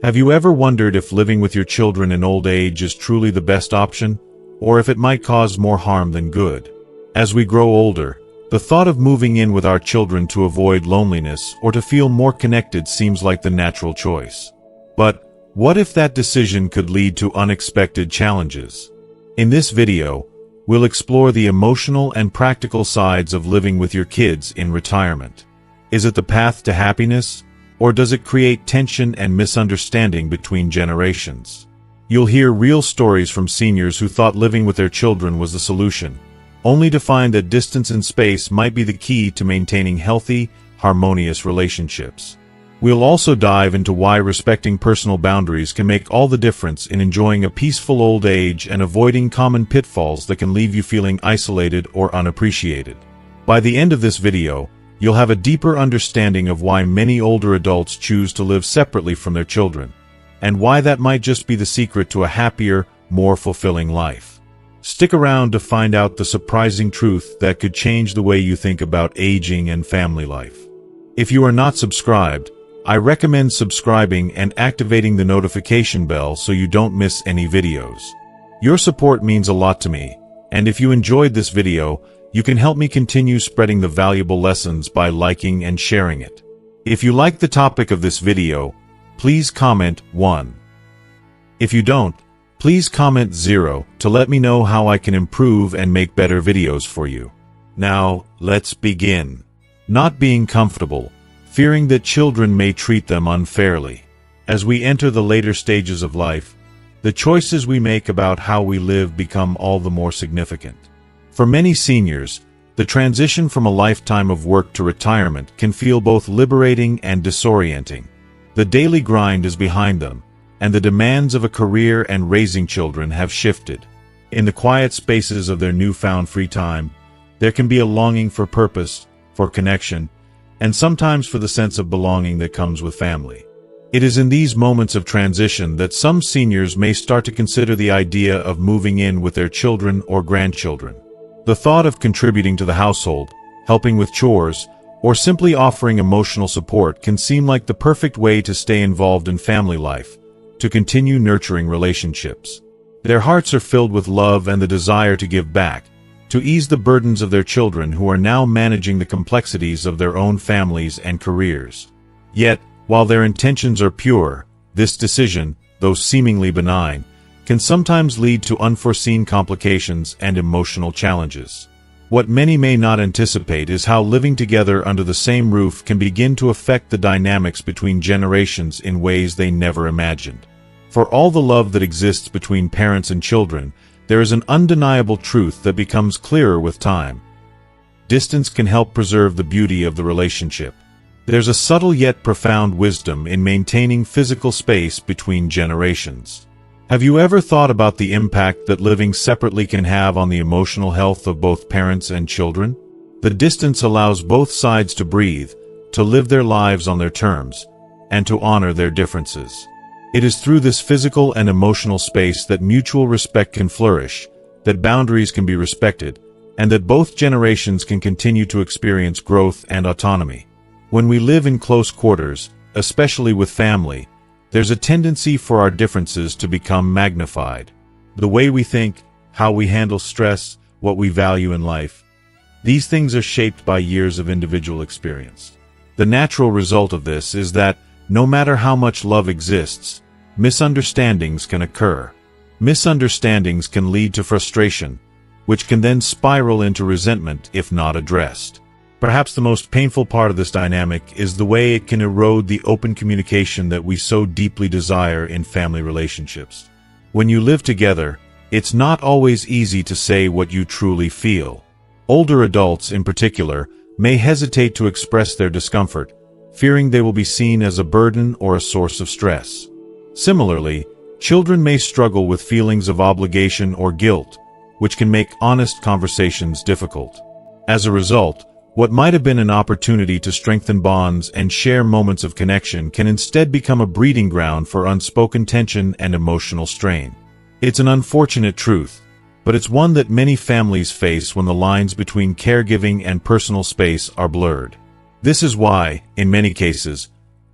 Have you ever wondered if living with your children in old age is truly the best option, or if it might cause more harm than good? As we grow older, the thought of moving in with our children to avoid loneliness or to feel more connected seems like the natural choice. But what if that decision could lead to unexpected challenges? In this video, we'll explore the emotional and practical sides of living with your kids in retirement. Is it the path to happiness, or does it create tension and misunderstanding between generations? You'll hear real stories from seniors who thought living with their children was the solution, only to find that distance and space might be the key to maintaining healthy, harmonious relationships. We'll also dive into why respecting personal boundaries can make all the difference in enjoying a peaceful old age and avoiding common pitfalls that can leave you feeling isolated or unappreciated. By the end of this video, you'll have a deeper understanding of why many older adults choose to live separately from their children, and why that might just be the secret to a happier, more fulfilling life. Stick around to find out the surprising truth that could change the way you think about aging and family life. If you are not subscribed, I recommend subscribing and activating the notification bell so you don't miss any videos. Your support means a lot to me, and if you enjoyed this video, you can help me continue spreading the valuable lessons by liking and sharing it. If you like the topic of this video, please comment 1. If you don't, please comment 0 to let me know how I can improve and make better videos for you. Now, let's begin. Not being comfortable, fearing that children may treat them unfairly. As we enter the later stages of life, the choices we make about how we live become all the more significant. For many seniors, the transition from a lifetime of work to retirement can feel both liberating and disorienting. The daily grind is behind them, and the demands of a career and raising children have shifted. In the quiet spaces of their newfound free time, there can be a longing for purpose, for connection, and sometimes for the sense of belonging that comes with family. It is in these moments of transition that some seniors may start to consider the idea of moving in with their children or grandchildren. The thought of contributing to the household, helping with chores, or simply offering emotional support can seem like the perfect way to stay involved in family life, to continue nurturing relationships. Their hearts are filled with love and the desire to give back, to ease the burdens of their children who are now managing the complexities of their own families and careers. Yet, while their intentions are pure, this decision, though seemingly benign, can sometimes lead to unforeseen complications and emotional challenges. What many may not anticipate is how living together under the same roof can begin to affect the dynamics between generations in ways they never imagined. For all the love that exists between parents and children, there is an undeniable truth that becomes clearer with time. Distance can help preserve the beauty of the relationship. There's a subtle yet profound wisdom in maintaining physical space between generations. Have you ever thought about the impact that living separately can have on the emotional health of both parents and children? The distance allows both sides to breathe, to live their lives on their terms, and to honor their differences. It is through this physical and emotional space that mutual respect can flourish, that boundaries can be respected, and that both generations can continue to experience growth and autonomy. When we live in close quarters, especially with family, there's a tendency for our differences to become magnified. The way we think, how we handle stress, what we value in life. These things are shaped by years of individual experience. The natural result of this is that, no matter how much love exists, misunderstandings can occur. Misunderstandings can lead to frustration, which can then spiral into resentment if not addressed. Perhaps the most painful part of this dynamic is the way it can erode the open communication that we so deeply desire in family relationships. When you live together, it's not always easy to say what you truly feel. Older adults, in particular, may hesitate to express their discomfort, fearing they will be seen as a burden or a source of stress. Similarly, children may struggle with feelings of obligation or guilt, which can make honest conversations difficult. As a result, what might have been an opportunity to strengthen bonds and share moments of connection can instead become a breeding ground for unspoken tension and emotional strain. It's an unfortunate truth, but it's one that many families face when the lines between caregiving and personal space are blurred. This is why, in many cases,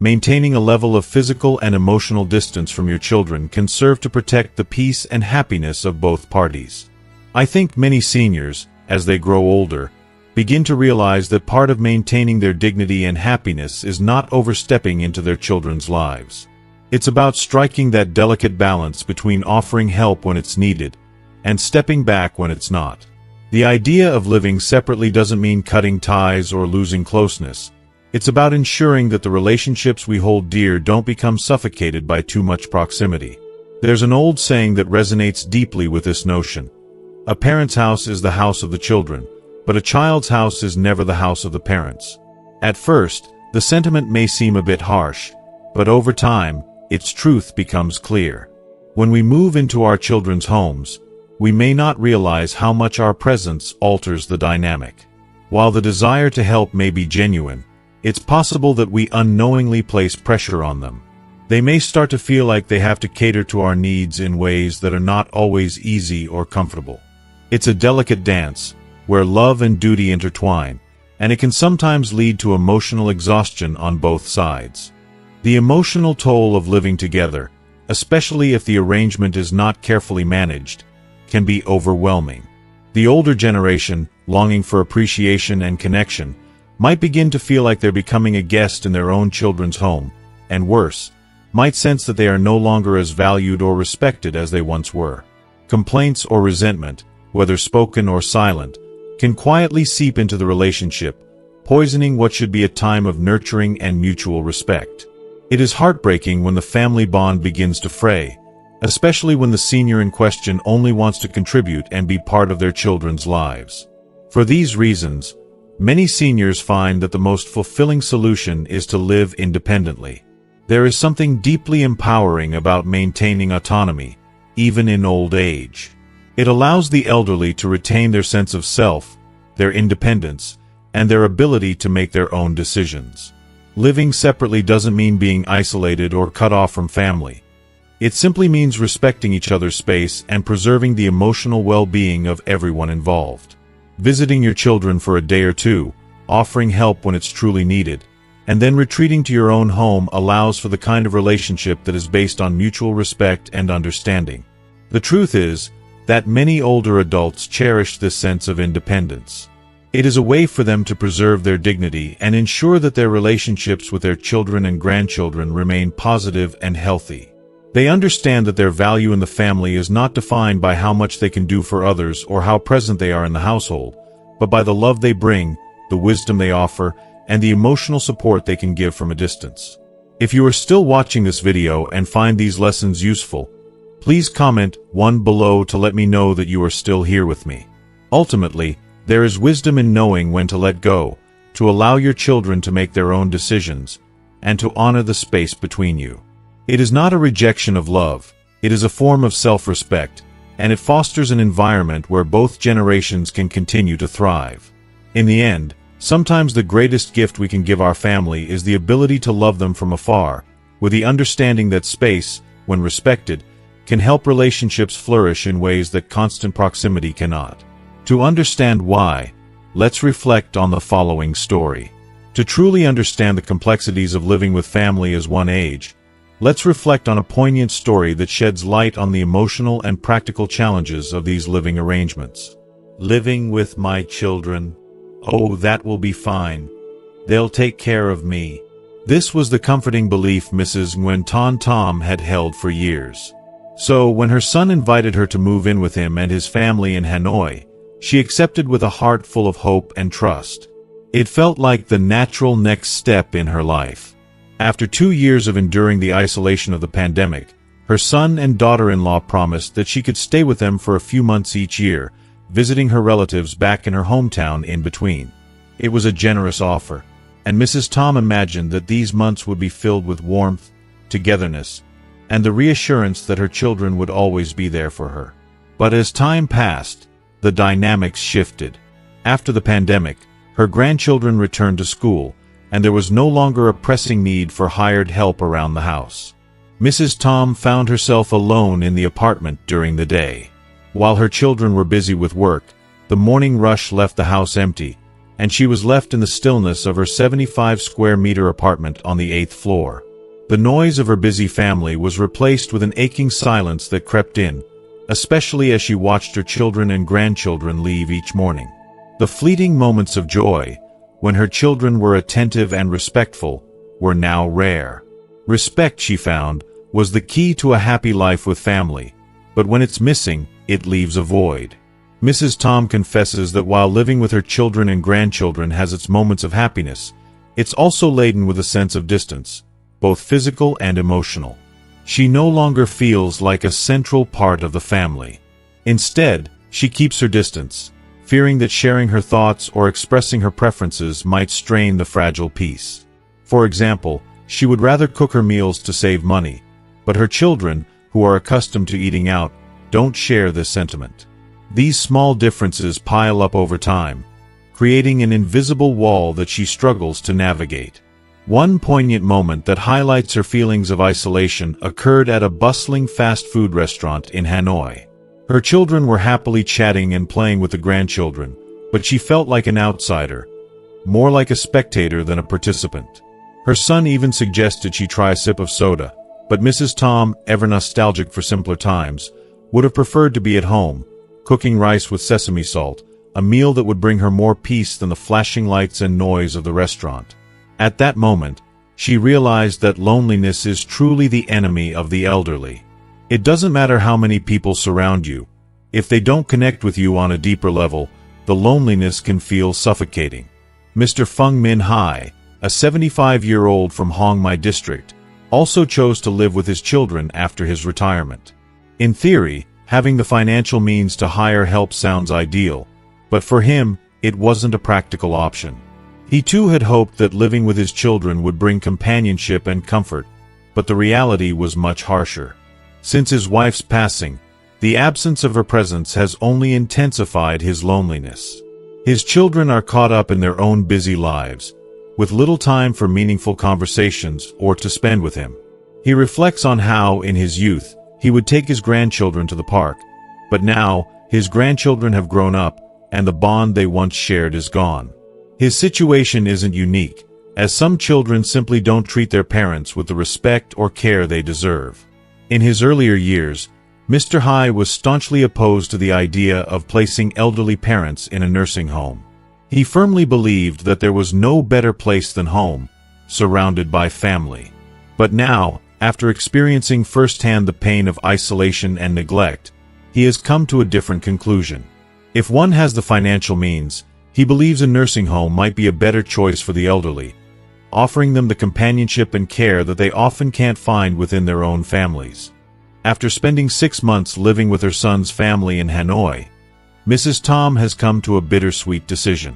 Maintaining a level of physical and emotional distance from your children can serve to protect the peace and happiness of both parties. I think many seniors, as they grow older, begin to realize that part of maintaining their dignity and happiness is not overstepping into their children's lives. It's about striking that delicate balance between offering help when it's needed and stepping back when it's not. The idea of living separately doesn't mean cutting ties or losing closeness. It's about ensuring that the relationships we hold dear don't become suffocated by too much proximity. There's an old saying that resonates deeply with this notion. A parent's house is the house of the children, but a child's house is never the house of the parents. At first, the sentiment may seem a bit harsh, but over time, its truth becomes clear. When we move into our children's homes, we may not realize how much our presence alters the dynamic. While the desire to help may be genuine, it's possible that we unknowingly place pressure on them. They may start to feel like they have to cater to our needs in ways that are not always easy or comfortable. It's a delicate dance, where love and duty intertwine, and it can sometimes lead to emotional exhaustion on both sides. The emotional toll of living together, especially if the arrangement is not carefully managed, can be overwhelming. The older generation, longing for appreciation and connection, might begin to feel like they're becoming a guest in their own children's home, and worse, might sense that they are no longer as valued or respected as they once were. Complaints or resentment, whether spoken or silent, can quietly seep into the relationship, poisoning what should be a time of nurturing and mutual respect. It is heartbreaking when the family bond begins to fray, especially when the senior in question only wants to contribute and be part of their children's lives. For these reasons, many seniors find that the most fulfilling solution is to live independently. There is something deeply empowering about maintaining autonomy, even in old age. It allows the elderly to retain their sense of self, their independence, and their ability to make their own decisions. Living separately doesn't mean being isolated or cut off from family. It simply means respecting each other's space and preserving the emotional well-being of everyone involved. Visiting your children for a day or two, offering help when it's truly needed, and then retreating to your own home allows for the kind of relationship that is based on mutual respect and understanding. The truth is that many older adults cherish this sense of independence. It is a way for them to preserve their dignity and ensure that their relationships with their children and grandchildren remain positive and healthy. They understand that their value in the family is not defined by how much they can do for others or how present they are in the household, but by the love they bring, the wisdom they offer, and the emotional support they can give from a distance. If you are still watching this video and find these lessons useful, please comment 1 below to let me know that you are still here with me. Ultimately, there is wisdom in knowing when to let go, to allow your children to make their own decisions, and to honor the space between you. It is not a rejection of love, it is a form of self-respect, and it fosters an environment where both generations can continue to thrive. In the end, sometimes the greatest gift we can give our family is the ability to love them from afar, with the understanding that space, when respected, can help relationships flourish in ways that constant proximity cannot. To understand why, let's reflect on the following story. To truly understand the complexities of living with family as one age, let's reflect on a poignant story that sheds light on the emotional and practical challenges of these living arrangements. Living with my children. Oh, that will be fine. They'll take care of me. This was the comforting belief Mrs. Nguyen Ton Tom had held for years. So, when her son invited her to move in with him and his family in Hanoi, she accepted with a heart full of hope and trust. It felt like the natural next step in her life. After 2 years of enduring the isolation of the pandemic, her son and daughter-in-law promised that she could stay with them for a few months each year, visiting her relatives back in her hometown in between. It was a generous offer, and Mrs. Tom imagined that these months would be filled with warmth, togetherness, and the reassurance that her children would always be there for her. But as time passed, the dynamics shifted. After the pandemic, her grandchildren returned to school, and there was no longer a pressing need for hired help around the house. Mrs. Tom found herself alone in the apartment during the day. While her children were busy with work, the morning rush left the house empty, and she was left in the stillness of her 75-square-meter apartment on the 8th floor. The noise of her busy family was replaced with an aching silence that crept in, especially as she watched her children and grandchildren leave each morning. The fleeting moments of joy, when her children were attentive and respectful, were now rare. Respect, she found, was the key to a happy life with family, but when it's missing, it leaves a void. Mrs. Tom confesses that while living with her children and grandchildren has its moments of happiness, it's also laden with a sense of distance, both physical and emotional. She no longer feels like a central part of the family. Instead, she keeps her distance, fearing that sharing her thoughts or expressing her preferences might strain the fragile peace. For example, she would rather cook her meals to save money, but her children, who are accustomed to eating out, don't share this sentiment. These small differences pile up over time, creating an invisible wall that she struggles to navigate. One poignant moment that highlights her feelings of isolation occurred at a bustling fast food restaurant in Hanoi. Her children were happily chatting and playing with the grandchildren, but she felt like an outsider, more like a spectator than a participant. Her son even suggested she try a sip of soda, but Mrs. Tom, ever nostalgic for simpler times, would have preferred to be at home, cooking rice with sesame salt, a meal that would bring her more peace than the flashing lights and noise of the restaurant. At that moment, she realized that loneliness is truly the enemy of the elderly. It doesn't matter how many people surround you. If they don't connect with you on a deeper level, the loneliness can feel suffocating. Mr. Feng Min Hai, a 75-year-old from Hong Mai district, also chose to live with his children after his retirement. In theory, having the financial means to hire help sounds ideal, but for him, it wasn't a practical option. He too had hoped that living with his children would bring companionship and comfort, but the reality was much harsher. Since his wife's passing, the absence of her presence has only intensified his loneliness. His children are caught up in their own busy lives, with little time for meaningful conversations or to spend with him. He reflects on how, in his youth, he would take his grandchildren to the park, but now, his grandchildren have grown up, and the bond they once shared is gone. His situation isn't unique, as some children simply don't treat their parents with the respect or care they deserve. In his earlier years, Mr. Hai was staunchly opposed to the idea of placing elderly parents in a nursing home. He firmly believed that there was no better place than home, surrounded by family. But now, after experiencing firsthand the pain of isolation and neglect, he has come to a different conclusion. If one has the financial means, he believes a nursing home might be a better choice for the elderly, offering them the companionship and care that they often can't find within their own families. After spending 6 months living with her son's family in Hanoi, Mrs. Tom has come to a bittersweet decision.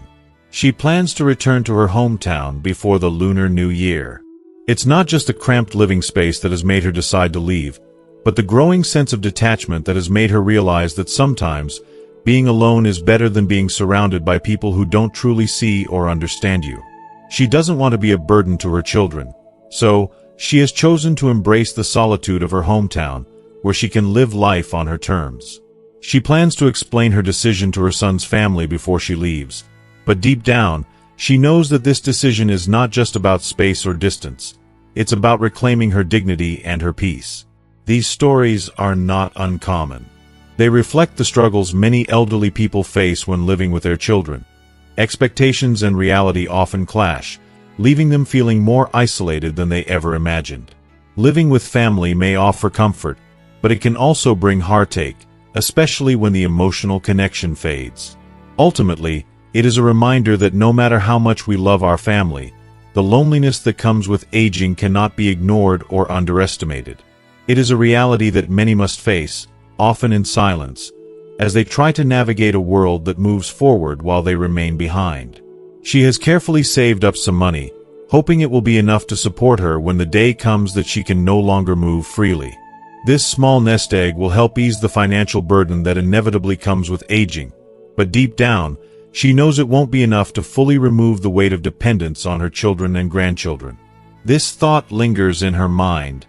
She plans to return to her hometown before the Lunar New Year. It's not just a cramped living space that has made her decide to leave, but the growing sense of detachment that has made her realize that sometimes, being alone is better than being surrounded by people who don't truly see or understand you. She doesn't want to be a burden to her children, so she has chosen to embrace the solitude of her hometown, where she can live life on her terms. She plans to explain her decision to her son's family before she leaves, but deep down, she knows that this decision is not just about space or distance. It's about reclaiming her dignity and her peace. These stories are not uncommon. They reflect the struggles many elderly people face when living with their children. Expectations and reality often clash, leaving them feeling more isolated than they ever imagined. Living with family may offer comfort, but it can also bring heartache, especially when the emotional connection fades. Ultimately, it is a reminder that no matter how much we love our family, the loneliness that comes with aging cannot be ignored or underestimated. It is a reality that many must face, often in silence, as they try to navigate a world that moves forward while they remain behind. She has carefully saved up some money, hoping it will be enough to support her when the day comes that she can no longer move freely. This small nest egg will help ease the financial burden that inevitably comes with aging, but deep down, she knows it won't be enough to fully remove the weight of dependence on her children and grandchildren. This thought lingers in her mind,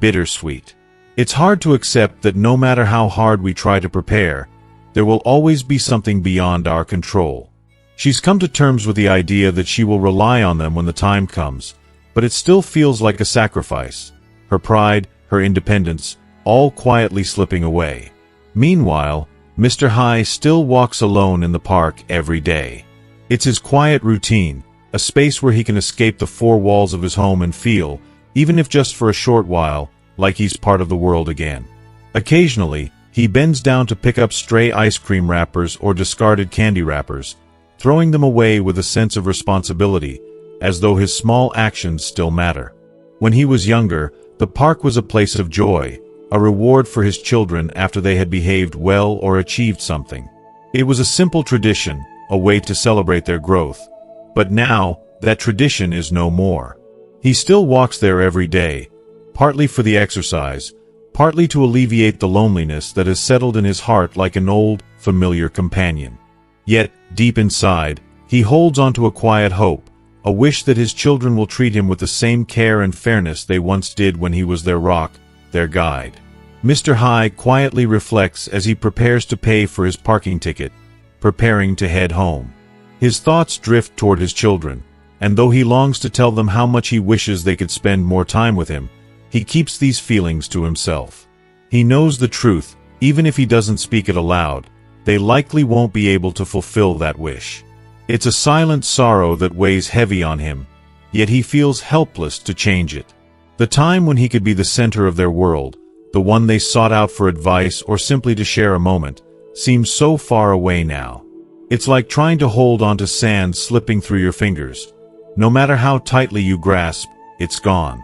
bittersweet. It's hard to accept that no matter how hard we try to prepare, there will always be something beyond our control. She's come to terms with the idea that she will rely on them when the time comes, but it still feels like a sacrifice. Her pride, her independence, all quietly slipping away. Meanwhile, Mr. High still walks alone in the park every day. It's his quiet routine, a space where he can escape the four walls of his home and feel, even if just for a short while, like he's part of the world again. Occasionally, he bends down to pick up stray ice cream wrappers or discarded candy wrappers, throwing them away with a sense of responsibility, as though his small actions still matter. When he was younger, the park was a place of joy, a reward for his children after they had behaved well or achieved something. It was a simple tradition, a way to celebrate their growth. But now, that tradition is no more. He still walks there every day, partly for the exercise, partly to alleviate the loneliness that has settled in his heart like an old, familiar companion. Yet, deep inside, he holds onto a quiet hope, a wish that his children will treat him with the same care and fairness they once did when he was their rock, their guide. Mr. High quietly reflects as he prepares to pay for his parking ticket, preparing to head home. His thoughts drift toward his children, and though he longs to tell them how much he wishes they could spend more time with him, he keeps these feelings to himself. He knows the truth, even if he doesn't speak it aloud, they likely won't be able to fulfill that wish. It's a silent sorrow that weighs heavy on him, yet he feels helpless to change it. The time when he could be the center of their world, the one they sought out for advice or simply to share a moment, seems so far away now. It's like trying to hold onto sand slipping through your fingers. No matter how tightly you grasp, it's gone.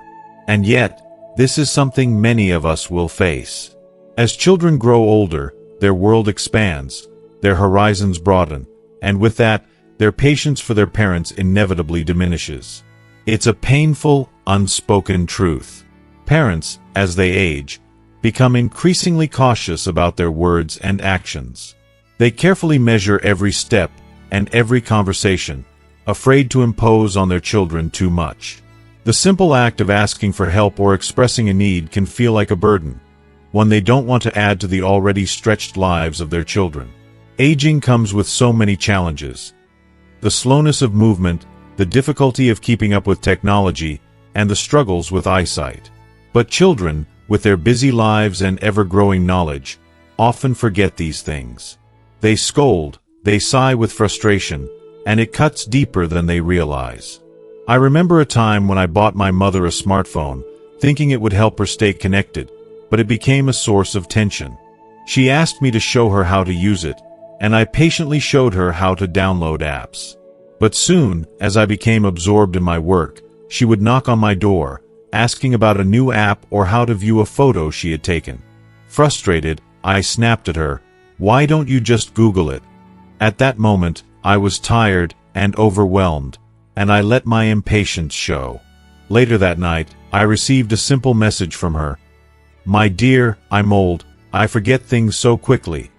And yet, this is something many of us will face. As children grow older, their world expands, their horizons broaden, and with that, their patience for their parents inevitably diminishes. It's a painful, unspoken truth. Parents, as they age, become increasingly cautious about their words and actions. They carefully measure every step and every conversation, afraid to impose on their children too much. The simple act of asking for help or expressing a need can feel like a burden, one they don't want to add to the already stretched lives of their children. Aging comes with so many challenges. The slowness of movement, the difficulty of keeping up with technology, and the struggles with eyesight. But children, with their busy lives and ever-growing knowledge, often forget these things. They scold, they sigh with frustration, and it cuts deeper than they realize. I remember a time when I bought my mother a smartphone, thinking it would help her stay connected, but it became a source of tension. She asked me to show her how to use it, and I patiently showed her how to download apps. But soon, as I became absorbed in my work, she would knock on my door, asking about a new app or how to view a photo she had taken. Frustrated, I snapped at her, "Why don't you just Google it?" At that moment, I was tired and overwhelmed, and I let my impatience show. Later that night, I received a simple message from her. "My dear, I'm old, I forget things so quickly."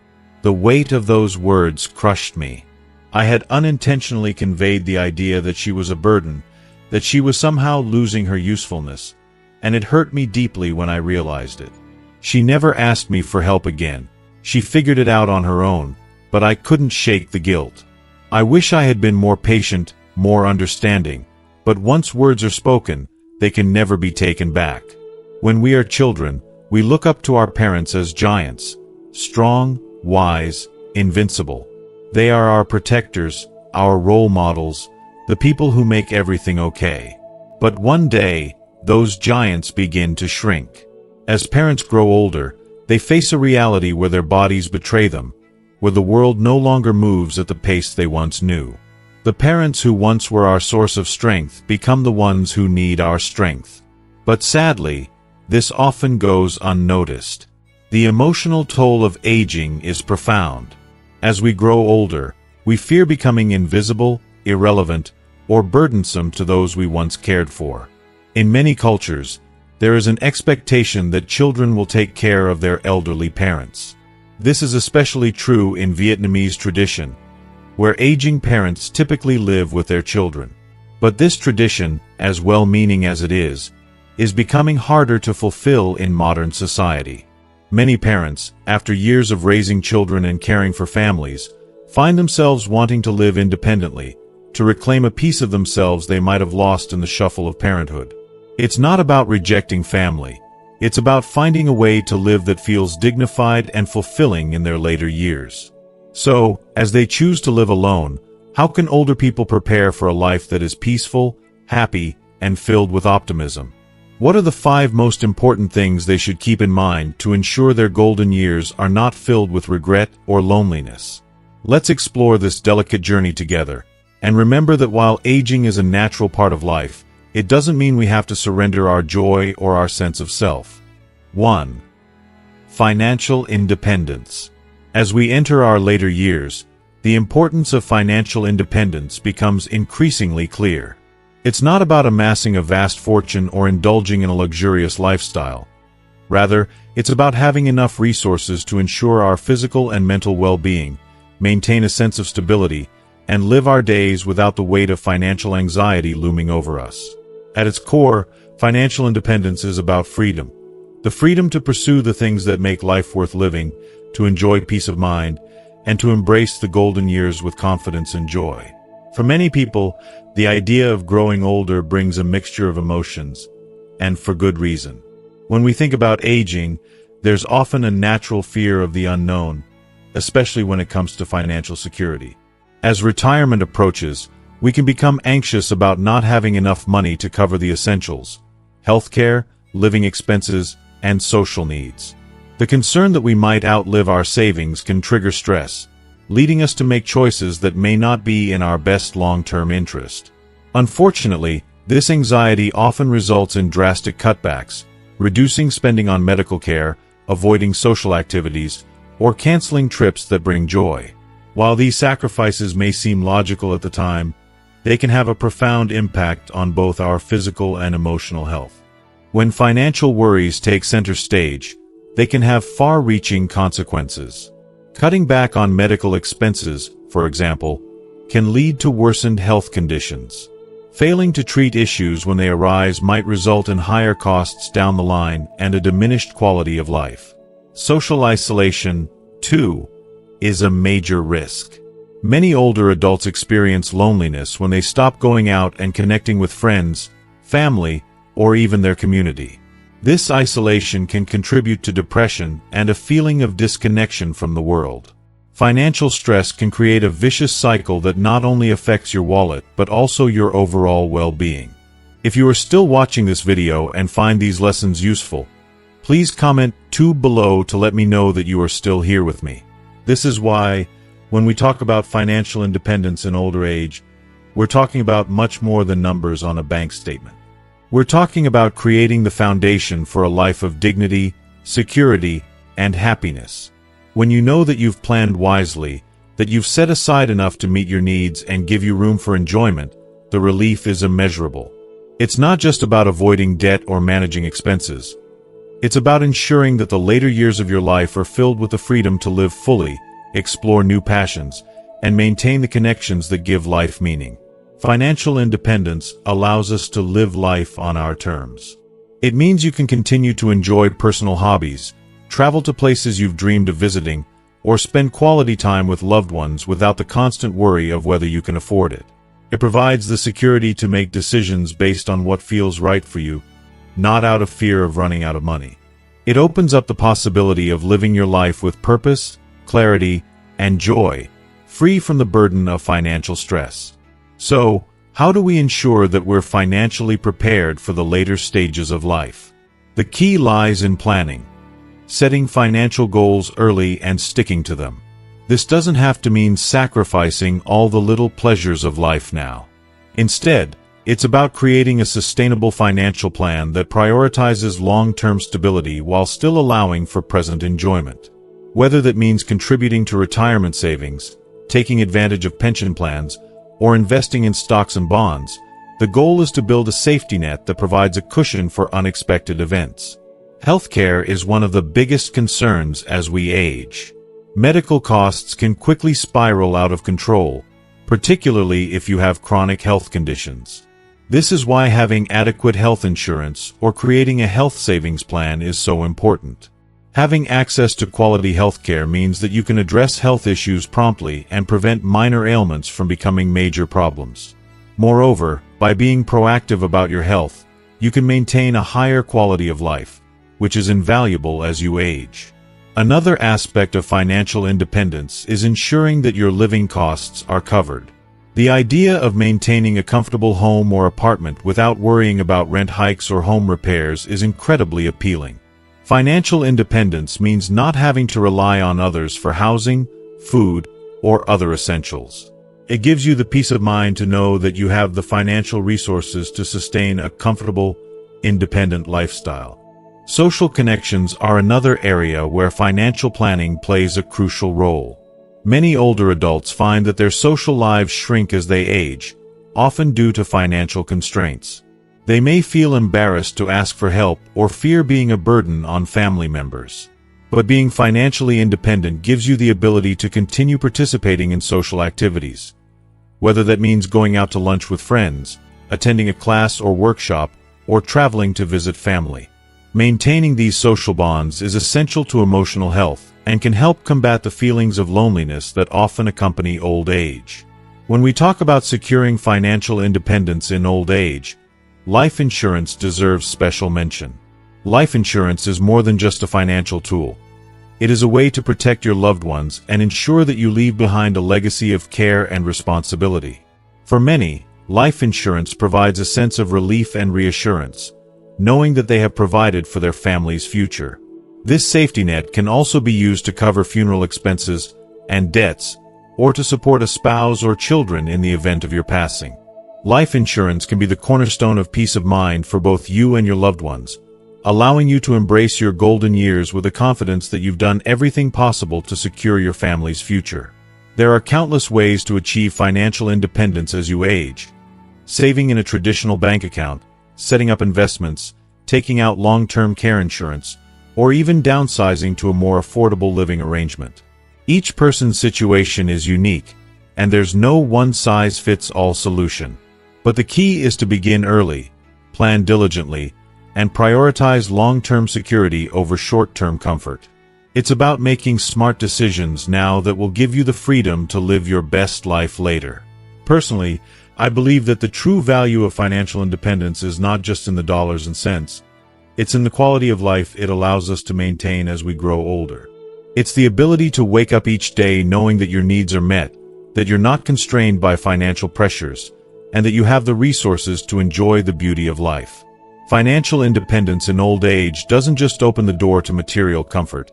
The weight of those words crushed me. I had unintentionally conveyed the idea that she was a burden, that she was somehow losing her usefulness, and it hurt me deeply when I realized it. She never asked me for help again. She figured it out on her own, but I couldn't shake the guilt. I wish I had been more patient, more understanding, but once words are spoken, they can never be taken back. When we are children, we look up to our parents as giants, strong, wise, invincible. They are our protectors, our role models, the people who make everything okay. But one day, those giants begin to shrink. As parents grow older, they face a reality where their bodies betray them, where the world no longer moves at the pace they once knew. The parents who once were our source of strength become the ones who need our strength. But sadly, this often goes unnoticed. The emotional toll of aging is profound. As we grow older, we fear becoming invisible, irrelevant, or burdensome to those we once cared for. In many cultures, there is an expectation that children will take care of their elderly parents. This is especially true in Vietnamese tradition, where aging parents typically live with their children. But this tradition, as well-meaning as it is becoming harder to fulfill in modern society. Many parents, after years of raising children and caring for families, find themselves wanting to live independently, to reclaim a piece of themselves they might have lost in the shuffle of parenthood. It's not about rejecting family. It's about finding a way to live that feels dignified and fulfilling in their later years. So, as they choose to live alone, how can older people prepare for a life that is peaceful, happy, and filled with optimism? What are the 5 most important things they should keep in mind to ensure their golden years are not filled with regret or loneliness? Let's explore this delicate journey together, and remember that while aging is a natural part of life, it doesn't mean we have to surrender our joy or our sense of self. 1. Financial independence. As we enter our later years, the importance of financial independence becomes increasingly clear. It's not about amassing a vast fortune or indulging in a luxurious lifestyle. Rather, it's about having enough resources to ensure our physical and mental well-being, maintain a sense of stability, and live our days without the weight of financial anxiety looming over us. At its core, financial independence is about freedom. The freedom to pursue the things that make life worth living, to enjoy peace of mind, and to embrace the golden years with confidence and joy. For many people, the idea of growing older brings a mixture of emotions, and for good reason. When we think about aging, there's often a natural fear of the unknown, especially when it comes to financial security. As retirement approaches, we can become anxious about not having enough money to cover the essentials: healthcare, living expenses, and social needs. The concern that we might outlive our savings can trigger stress, leading us to make choices that may not be in our best long-term interest. Unfortunately, this anxiety often results in drastic cutbacks, reducing spending on medical care, avoiding social activities, or canceling trips that bring joy. While these sacrifices may seem logical at the time, they can have a profound impact on both our physical and emotional health. When financial worries take center stage, they can have far-reaching consequences. Cutting back on medical expenses, for example, can lead to worsened health conditions. Failing to treat issues when they arise might result in higher costs down the line and a diminished quality of life. Social isolation, too, is a major risk. Many older adults experience loneliness when they stop going out and connecting with friends, family, or even their community. This isolation can contribute to depression and a feeling of disconnection from the world. Financial stress can create a vicious cycle that not only affects your wallet but also your overall well-being. If you are still watching this video and find these lessons useful, please comment 2 below to let me know that you are still here with me. This is why, when we talk about financial independence in older age, we're talking about much more than numbers on a bank statement. We're talking about creating the foundation for a life of dignity, security, and happiness. When you know that you've planned wisely, that you've set aside enough to meet your needs and give you room for enjoyment, the relief is immeasurable. It's not just about avoiding debt or managing expenses. It's about ensuring that the later years of your life are filled with the freedom to live fully, explore new passions, and maintain the connections that give life meaning. Financial independence allows us to live life on our terms. It means you can continue to enjoy personal hobbies, travel to places you've dreamed of visiting, or spend quality time with loved ones without the constant worry of whether you can afford it. It provides the security to make decisions based on what feels right for you, not out of fear of running out of money. It opens up the possibility of living your life with purpose, clarity, and joy, free from the burden of financial stress. So, how do we ensure that we're financially prepared for the later stages of life? The key lies in planning, setting financial goals early and sticking to them. This doesn't have to mean sacrificing all the little pleasures of life now. Instead, it's about creating a sustainable financial plan that prioritizes long-term stability while still allowing for present enjoyment. Whether that means contributing to retirement savings, taking advantage of pension plans, or investing in stocks and bonds, the goal is to build a safety net that provides a cushion for unexpected events. Healthcare is one of the biggest concerns as we age. Medical costs can quickly spiral out of control, particularly if you have chronic health conditions. This is why having adequate health insurance or creating a health savings plan is so important. Having access to quality healthcare means that you can address health issues promptly and prevent minor ailments from becoming major problems. Moreover, by being proactive about your health, you can maintain a higher quality of life, which is invaluable as you age. Another aspect of financial independence is ensuring that your living costs are covered. The idea of maintaining a comfortable home or apartment without worrying about rent hikes or home repairs is incredibly appealing. Financial independence means not having to rely on others for housing, food, or other essentials. It gives you the peace of mind to know that you have the financial resources to sustain a comfortable, independent lifestyle. Social connections are another area where financial planning plays a crucial role. Many older adults find that their social lives shrink as they age, often due to financial constraints. They may feel embarrassed to ask for help or fear being a burden on family members. But being financially independent gives you the ability to continue participating in social activities. Whether that means going out to lunch with friends, attending a class or workshop, or traveling to visit family. Maintaining these social bonds is essential to emotional health and can help combat the feelings of loneliness that often accompany old age. When we talk about securing financial independence in old age, life insurance deserves special mention. Life insurance is more than just a financial tool. It is a way to protect your loved ones and ensure that you leave behind a legacy of care and responsibility. For many, life insurance provides a sense of relief and reassurance, knowing that they have provided for their family's future. This safety net can also be used to cover funeral expenses and debts, or to support a spouse or children in the event of your passing. Life insurance can be the cornerstone of peace of mind for both you and your loved ones, allowing you to embrace your golden years with the confidence that you've done everything possible to secure your family's future. There are countless ways to achieve financial independence as you age. Saving in a traditional bank account, setting up investments, taking out long-term care insurance, or even downsizing to a more affordable living arrangement. Each person's situation is unique, and there's no one-size-fits-all solution. But the key is to begin early, plan diligently, and prioritize long-term security over short-term comfort. It's about making smart decisions now that will give you the freedom to live your best life later. Personally, I believe that the true value of financial independence is not just in the dollars and cents. It's in the quality of life it allows us to maintain as we grow older. It's the ability to wake up each day knowing that your needs are met, that you're not constrained by financial pressures, and that you have the resources to enjoy the beauty of life. Financial independence in old age doesn't just open the door to material comfort.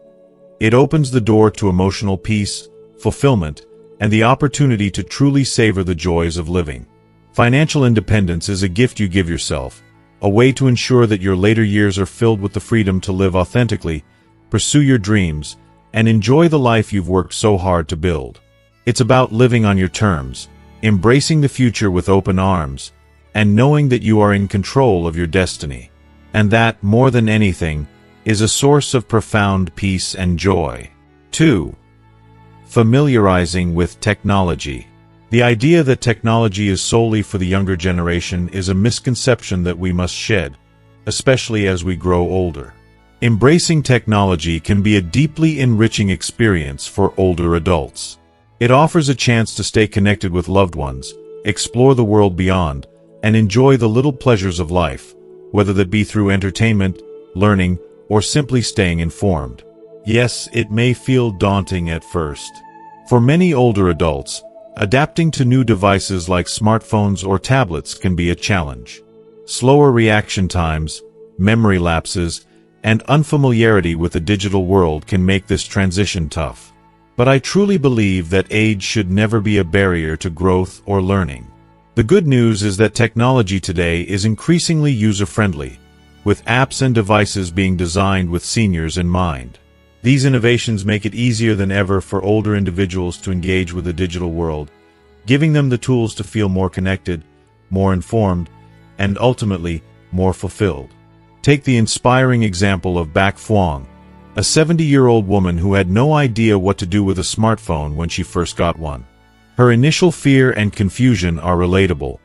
It opens the door to emotional peace, fulfillment, and the opportunity to truly savor the joys of living. Financial independence is a gift you give yourself, a way to ensure that your later years are filled with the freedom to live authentically, pursue your dreams, and enjoy the life you've worked so hard to build. It's about living on your terms, embracing the future with open arms, and knowing that you are in control of your destiny. And that, more than anything, is a source of profound peace and joy. 2. Familiarizing with technology. The idea that technology is solely for the younger generation is a misconception that we must shed, especially as we grow older. Embracing technology can be a deeply enriching experience for older adults. It offers a chance to stay connected with loved ones, explore the world beyond, and enjoy the little pleasures of life, whether that be through entertainment, learning, or simply staying informed. Yes, it may feel daunting at first. For many older adults, adapting to new devices like smartphones or tablets can be a challenge. Slower reaction times, memory lapses, and unfamiliarity with the digital world can make this transition tough. But I truly believe that age should never be a barrier to growth or learning. The good news is that technology today is increasingly user-friendly, with apps and devices being designed with seniors in mind. These innovations make it easier than ever for older individuals to engage with the digital world, giving them the tools to feel more connected, more informed, and ultimately, more fulfilled. Take the inspiring example of Bac Phuong, a 70-year-old woman who had no idea what to do with a smartphone when she first got one. Her initial fear and confusion are relatable.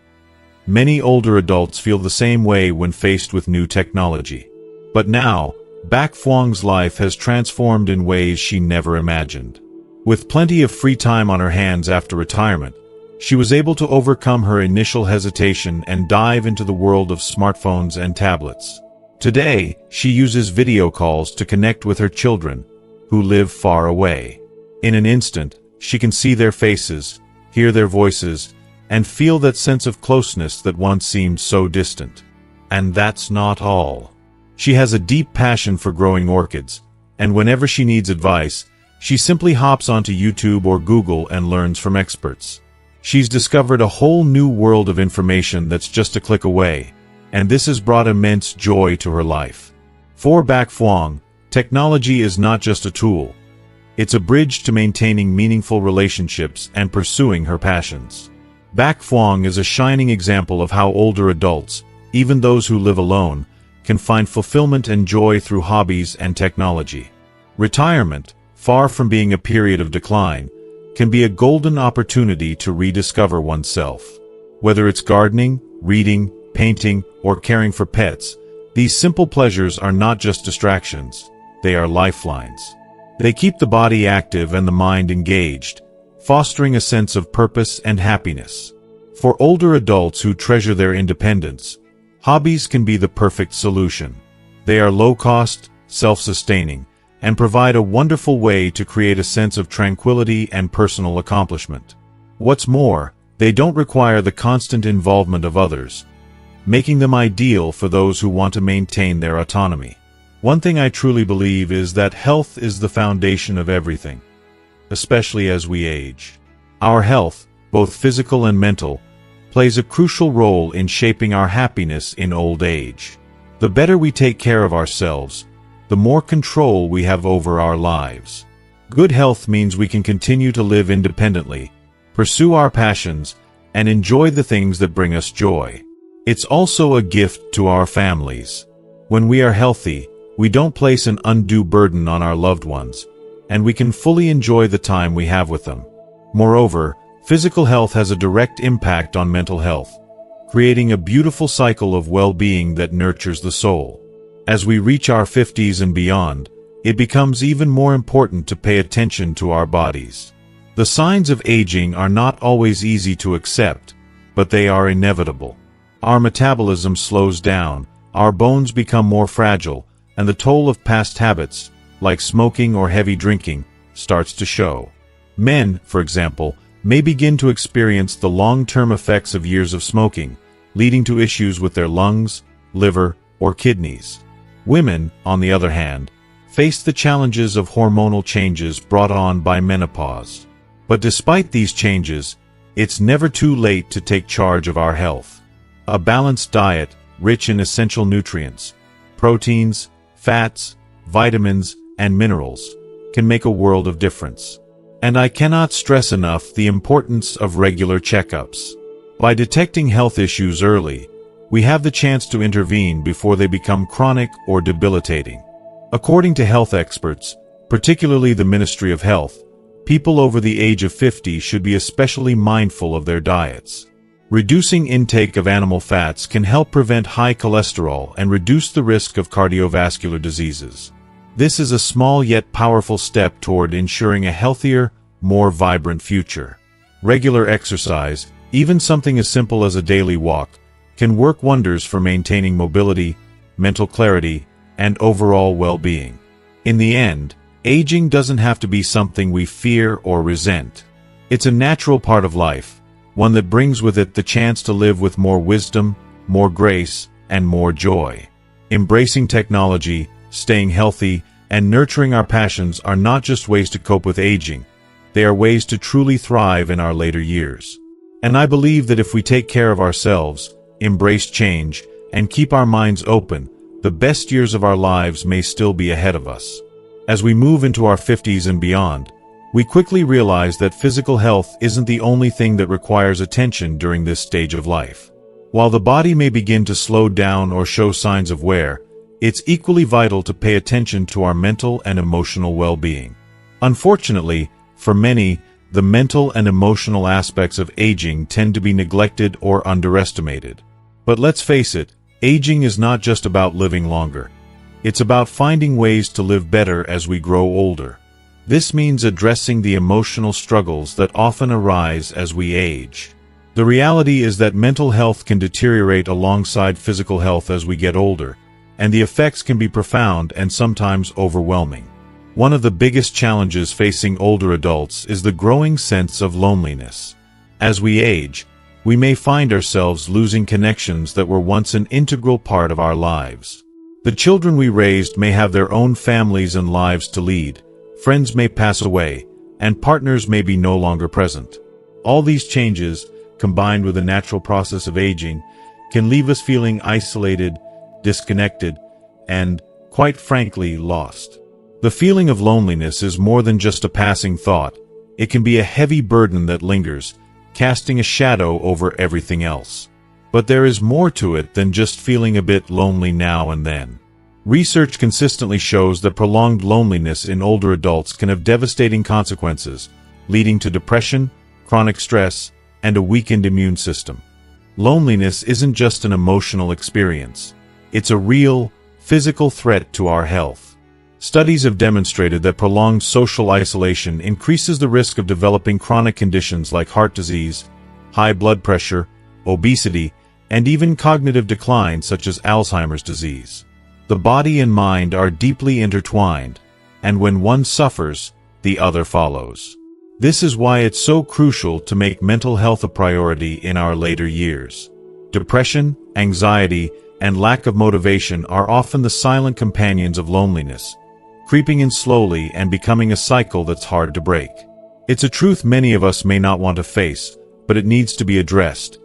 Many older adults feel the same way when faced with new technology. But now, Bak Phuong's life has transformed in ways she never imagined. With plenty of free time on her hands after retirement, she was able to overcome her initial hesitation and dive into the world of smartphones and tablets. Today, she uses video calls to connect with her children, who live far away. In an instant, she can see their faces, hear their voices, and feel that sense of closeness that once seemed so distant. And that's not all. She has a deep passion for growing orchids, and whenever she needs advice, she simply hops onto YouTube or Google and learns from experts. She's discovered a whole new world of information that's just a click away, and this has brought immense joy to her life. For Bak Phuong, technology is not just a tool. It's a bridge to maintaining meaningful relationships and pursuing her passions. Bak Phuong is a shining example of how older adults, even those who live alone, can find fulfillment and joy through hobbies and technology. Retirement, far from being a period of decline, can be a golden opportunity to rediscover oneself. Whether it's gardening, reading, painting, or caring for pets, these simple pleasures are not just distractions, they are lifelines. They keep the body active and the mind engaged, fostering a sense of purpose and happiness. For older adults who treasure their independence, hobbies can be the perfect solution. They are low-cost, self-sustaining, and provide a wonderful way to create a sense of tranquility and personal accomplishment. What's more, they don't require the constant involvement of others, making them ideal for those who want to maintain their autonomy. One thing I truly believe is that health is the foundation of everything, especially as we age. Our health, both physical and mental, plays a crucial role in shaping our happiness in old age. The better we take care of ourselves, the more control we have over our lives. Good health means we can continue to live independently, pursue our passions, and enjoy the things that bring us joy. It's also a gift to our families. When we are healthy, we don't place an undue burden on our loved ones, and we can fully enjoy the time we have with them. Moreover, physical health has a direct impact on mental health, creating a beautiful cycle of well-being that nurtures the soul. As we reach our 50s and beyond, it becomes even more important to pay attention to our bodies. The signs of aging are not always easy to accept, but they are inevitable. Our metabolism slows down, our bones become more fragile, and the toll of past habits, like smoking or heavy drinking, starts to show. Men, for example, may begin to experience the long-term effects of years of smoking, leading to issues with their lungs, liver, or kidneys. Women, on the other hand, face the challenges of hormonal changes brought on by menopause. But despite these changes, it's never too late to take charge of our health. A balanced diet, rich in essential nutrients, proteins, fats, vitamins, and minerals, can make a world of difference. And I cannot stress enough the importance of regular checkups. By detecting health issues early, we have the chance to intervene before they become chronic or debilitating. According to health experts, particularly the Ministry of Health, people over the age of 50 should be especially mindful of their diets. Reducing intake of animal fats can help prevent high cholesterol and reduce the risk of cardiovascular diseases. This is a small yet powerful step toward ensuring a healthier, more vibrant future. Regular exercise, even something as simple as a daily walk, can work wonders for maintaining mobility, mental clarity, and overall well-being. In the end, aging doesn't have to be something we fear or resent. It's a natural part of life, one that brings with it the chance to live with more wisdom, more grace, and more joy. Embracing technology, staying healthy, and nurturing our passions are not just ways to cope with aging, they are ways to truly thrive in our later years. And I believe that if we take care of ourselves, embrace change, and keep our minds open, the best years of our lives may still be ahead of us. As we move into our 50s and beyond, we quickly realize that physical health isn't the only thing that requires attention during this stage of life. While the body may begin to slow down or show signs of wear, it's equally vital to pay attention to our mental and emotional well-being. Unfortunately, for many, the mental and emotional aspects of aging tend to be neglected or underestimated. But let's face it, aging is not just about living longer. It's about finding ways to live better as we grow older. This means addressing the emotional struggles that often arise as we age. The reality is that mental health can deteriorate alongside physical health as we get older, and the effects can be profound and sometimes overwhelming. One of the biggest challenges facing older adults is the growing sense of loneliness. As we age, we may find ourselves losing connections that were once an integral part of our lives. The children we raised may have their own families and lives to lead, friends may pass away, and partners may be no longer present. All these changes, combined with the natural process of aging, can leave us feeling isolated, disconnected, and, quite frankly, lost. The feeling of loneliness is more than just a passing thought. It can be a heavy burden that lingers, casting a shadow over everything else. But there is more to it than just feeling a bit lonely now and then. Research consistently shows that prolonged loneliness in older adults can have devastating consequences, leading to depression, chronic stress, and a weakened immune system. Loneliness isn't just an emotional experience. It's a real, physical threat to our health. Studies have demonstrated that prolonged social isolation increases the risk of developing chronic conditions like heart disease, high blood pressure, obesity, and even cognitive decline such as Alzheimer's disease. The body and mind are deeply intertwined, and when one suffers, the other follows. This is why it's so crucial to make mental health a priority in our later years. Depression, anxiety, and lack of motivation are often the silent companions of loneliness, creeping in slowly and becoming a cycle that's hard to break. It's a truth many of us may not want to face, but it needs to be addressed.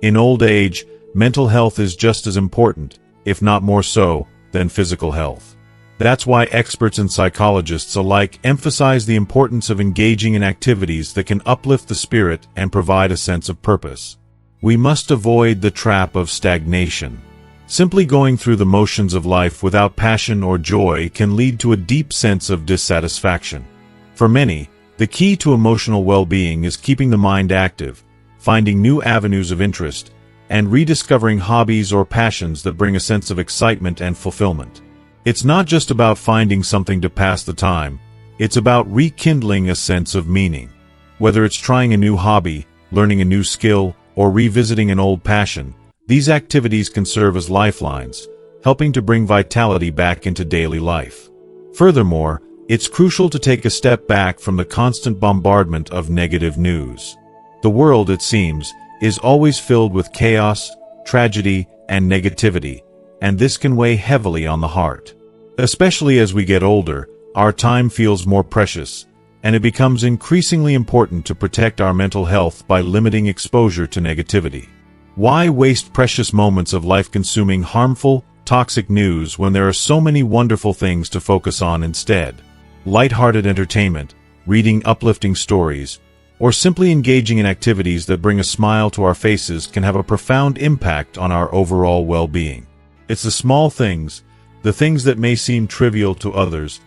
In old age, mental health is just as important, if not more so, than physical health. That's why experts and psychologists alike emphasize the importance of engaging in activities that can uplift the spirit and provide a sense of purpose. We must avoid the trap of stagnation. Simply going through the motions of life without passion or joy can lead to a deep sense of dissatisfaction. For many, the key to emotional well-being is keeping the mind active, finding new avenues of interest, and rediscovering hobbies or passions that bring a sense of excitement and fulfillment. It's not just about finding something to pass the time, it's about rekindling a sense of meaning. Whether it's trying a new hobby, learning a new skill, or revisiting an old passion, these activities can serve as lifelines, helping to bring vitality back into daily life. Furthermore, it's crucial to take a step back from the constant bombardment of negative news. The world, it seems, is always filled with chaos, tragedy, and negativity, and this can weigh heavily on the heart. Especially as we get older, our time feels more precious, and it becomes increasingly important to protect our mental health by limiting exposure to negativity. Why waste precious moments of life consuming harmful, toxic news when there are so many wonderful things to focus on instead? Lighthearted entertainment, reading uplifting stories, or simply engaging in activities that bring a smile to our faces can have a profound impact on our overall well-being. It's the small things, the things that may seem trivial to others,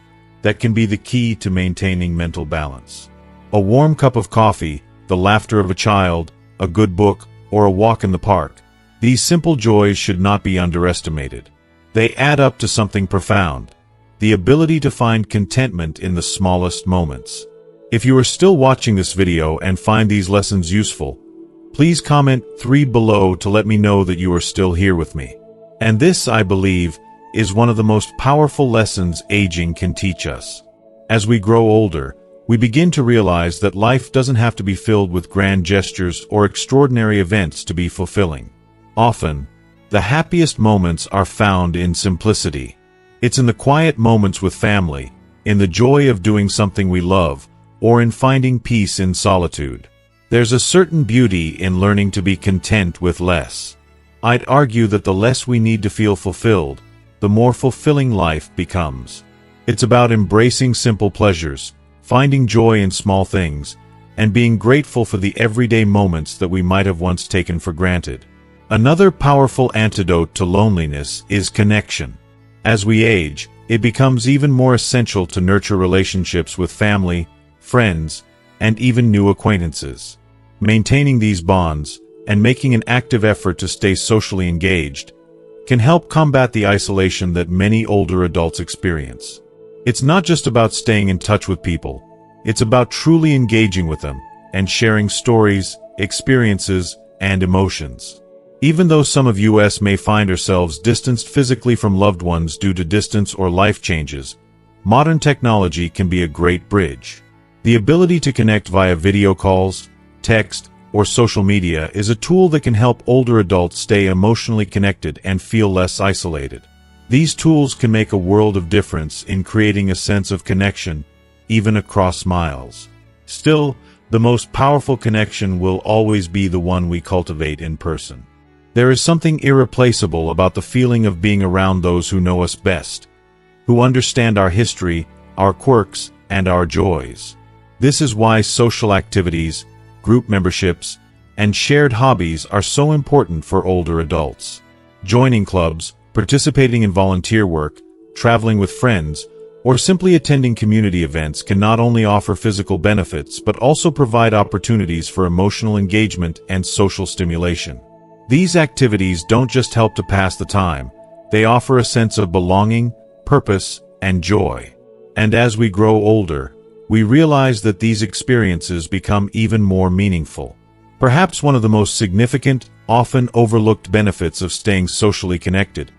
that can be the key to maintaining mental balance. A warm cup of coffee, the laughter of a child, a good book, or a walk in the park. These simple joys should not be underestimated. They add up to something profound, the ability to find contentment in the smallest moments. If you are still watching this video and find these lessons useful, please comment 3 below to let me know that you are still here with me. And this, I believe, is one of the most powerful lessons aging can teach us. As we grow older, we begin to realize that life doesn't have to be filled with grand gestures or extraordinary events to be fulfilling. Often, the happiest moments are found in simplicity. It's in the quiet moments with family, in the joy of doing something we love, or in finding peace in solitude. There's a certain beauty in learning to be content with less. I'd argue that the less we need to feel fulfilled, the more fulfilling life becomes. It's about embracing simple pleasures, finding joy in small things, and being grateful for the everyday moments that we might have once taken for granted. Another powerful antidote to loneliness is connection. As we age, it becomes even more essential to nurture relationships with family, friends, and even new acquaintances. Maintaining these bonds, and making an active effort to stay socially engaged, can help combat the isolation that many older adults experience. It's not just about staying in touch with people. It's about truly engaging with them and sharing stories, experiences, and emotions. Even though some of us may find ourselves distanced physically from loved ones due to distance or life changes, modern technology can be a great bridge. The ability to connect via video calls, text, or social media is a tool that can help older adults stay emotionally connected and feel less isolated. These tools can make a world of difference in creating a sense of connection, even across miles. Still, the most powerful connection will always be the one we cultivate in person. There is something irreplaceable about the feeling of being around those who know us best, who understand our history, our quirks, and our joys. This is why social activities, group memberships, and shared hobbies are so important for older adults. Joining clubs, participating in volunteer work, traveling with friends, or simply attending community events can not only offer physical benefits but also provide opportunities for emotional engagement and social stimulation. These activities don't just help to pass the time, they offer a sense of belonging, purpose, and joy. And as we grow older, we realize that these experiences become even more meaningful. Perhaps one of the most significant, often overlooked benefits of staying socially connected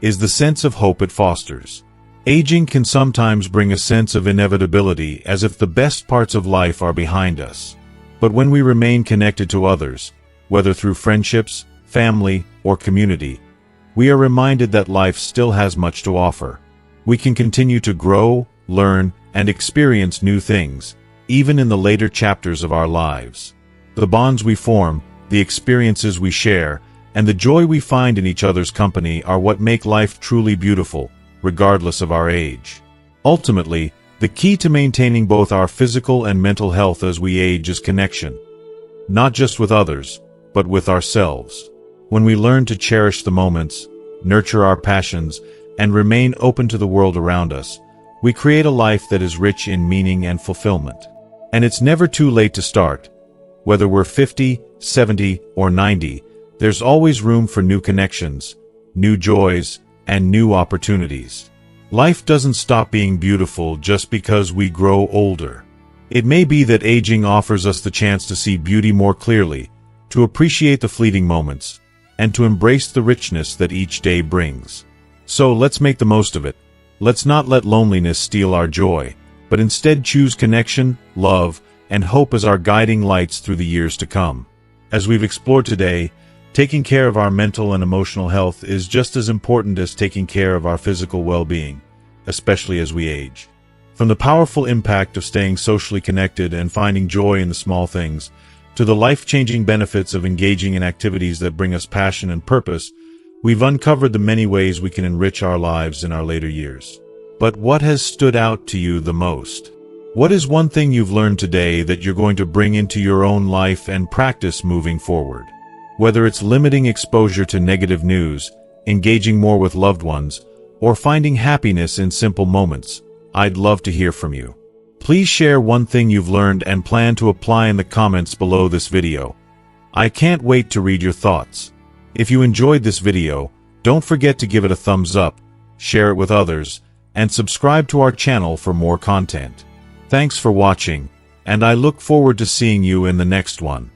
is the sense of hope it fosters. Aging can sometimes bring a sense of inevitability, as if the best parts of life are behind us. But when we remain connected to others, whether through friendships, family, or community, we are reminded that life still has much to offer. We can continue to grow, learn, and experience new things, even in the later chapters of our lives. The bonds we form, the experiences we share, and the joy we find in each other's company are what make life truly beautiful, regardless of our age. Ultimately, the key to maintaining both our physical and mental health as we age is connection. Not just with others, but with ourselves. When we learn to cherish the moments, nurture our passions, and remain open to the world around us, we create a life that is rich in meaning and fulfillment. And it's never too late to start. Whether we're 50, 70, or 90, there's always room for new connections, new joys, and new opportunities. Life doesn't stop being beautiful just because we grow older. It may be that aging offers us the chance to see beauty more clearly, to appreciate the fleeting moments, and to embrace the richness that each day brings. So let's make the most of it. Let's not let loneliness steal our joy, but instead choose connection, love, and hope as our guiding lights through the years to come. As we've explored today, taking care of our mental and emotional health is just as important as taking care of our physical well-being, especially as we age. From the powerful impact of staying socially connected and finding joy in the small things, to the life-changing benefits of engaging in activities that bring us passion and purpose, we've uncovered the many ways we can enrich our lives in our later years. But what has stood out to you the most? What is one thing you've learned today that you're going to bring into your own life and practice moving forward? Whether it's limiting exposure to negative news, engaging more with loved ones, or finding happiness in simple moments, I'd love to hear from you. Please share one thing you've learned and plan to apply in the comments below this video. I can't wait to read your thoughts. If you enjoyed this video, don't forget to give it a thumbs up, share it with others, and subscribe to our channel for more content. Thanks for watching, and I look forward to seeing you in the next one.